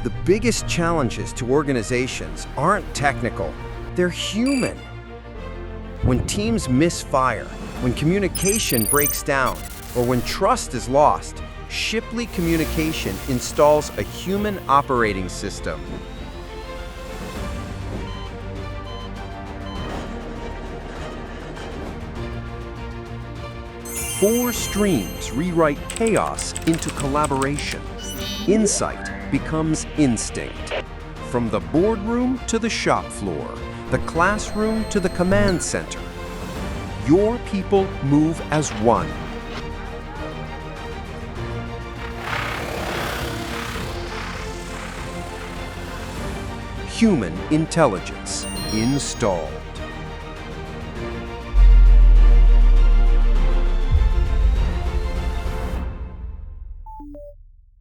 The biggest challenges to organizations aren't technical, they're human. When teams misfire, when communication breaks down, or when trust is lost, Shipley Communication installs a human operating system. Four streams rewrite chaos into collaboration. Insight becomes instinct. From the boardroom to the shop floor, the classroom to the command center, your people move as one. Human intelligence installed.